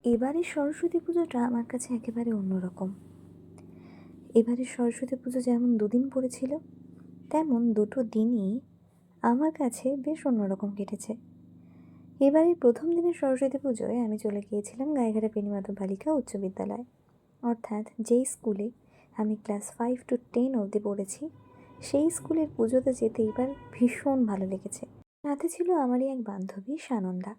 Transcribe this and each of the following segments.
এবারের সরস্বতী পুজোটা আমার কাছে একেবারে অন্যরকম। এবারের সরস্বতী পুজো যেমন দুদিন পড়েছিল, তেমন দুটো দিনই আমার কাছে বেশ অন্যরকম কেটেছে। এবারের প্রথম দিনের সরস্বতী পুজোয় আমি চলে গিয়েছিলাম গাইঘাটা বেণীমাধব বালিকা উচ্চ বিদ্যালয়, অর্থাৎ যেই স্কুলে আমি ক্লাস 5 to 10 অবধি পড়েছি। সেই স্কুলের পুজোতে যেতে এবার ভীষণ ভালো লেগেছে। সাথে ছিল আমারই এক বান্ধবী সানন্দা।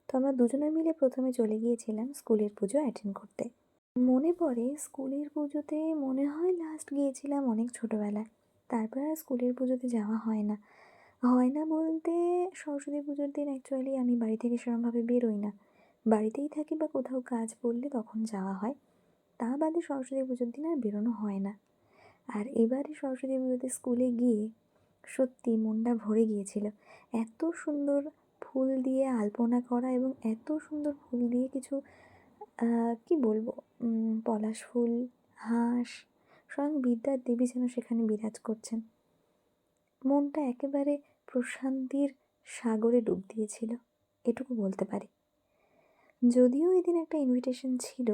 তো আমরা দুজনে মিলে প্রথমে চলে গিয়েছিলাম স্কুলের পুজো অ্যাটেন্ড করতে। মনে পড়ে স্কুলের পুজোতে মনে হয় লাস্ট গিয়েছিলাম অনেক ছোটোবেলায়। তারপর আর স্কুলের পুজোতে যাওয়া হয় না। হয় না বলতে, সরস্বতী পুজোর দিন অ্যাকচুয়ালি আমি বাড়ি থেকে সেরকমভাবে বেরোই না। বাড়িতেই থাকি বা কোথাও কাজ পড়লে তখন যাওয়া হয়। তা বাদে সরস্বতী পুজোর দিন আর বেরোনো হয় না। আর এবারে সরস্বতী পুজোতে স্কুলে গিয়ে সত্যি মনটা ভরে গিয়েছিল। এত সুন্দর ফুল দিয়ে আলপনা করা এবং এত সুন্দর ফুল দিয়ে কিছু কী বলবো, পলাশ ফুল, হাঁস, স্বয়ং বিদ্যার দেবী যেন সেখানে বিরাজ করছেন। মনটা একেবারে প্রশান্তির সাগরে ডুব দিয়েছিল, এটুকু বলতে পারি। যদিও এদিন একটা ইনভিটেশন ছিল,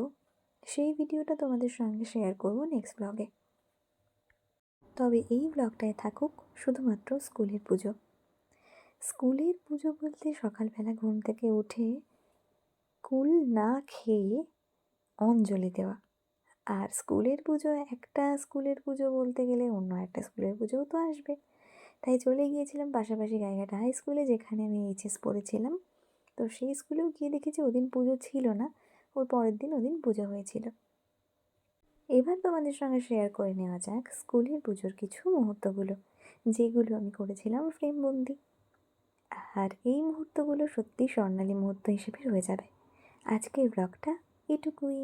সেই ভিডিওটা তোমাদের সঙ্গে শেয়ার করব নেক্সট ব্লগে। তবে এই ব্লগটায় থাকুক শুধুমাত্র স্কুলের পুজো। স্কুলের পুজো বলতে সকালবেলা ঘুম থেকে উঠে কুল না খেয়ে অঞ্জলি দেওয়া। আর স্কুলের পুজো একটা স্কুলের পুজো বলতে গেলে অন্য একটা স্কুলের পুজোও তো আসবে। তাই চলে গিয়েছিলাম পাশাপাশি গাইঘাটা হাই স্কুলে, যেখানে আমি এইচএস পড়েছিলাম। তো সেই স্কুলেও গিয়ে দেখেছি ওদিন পুজো ছিল না, ওর পরের দিন ওদিন পুজো হয়েছিল। এবার তোমাদের সঙ্গে শেয়ার করে নেওয়া যাক স্কুলের পুজোর কিছু মুহূর্তগুলো, যেগুলো আমি করেছিলাম ফ্রেমবন্দি। আর এই মুহূর্তগুলো সত্যিই স্বর্ণালী মুহূর্ত হিসেবে রয়ে যাবে। আজকের ব্লগটা এটুকুই।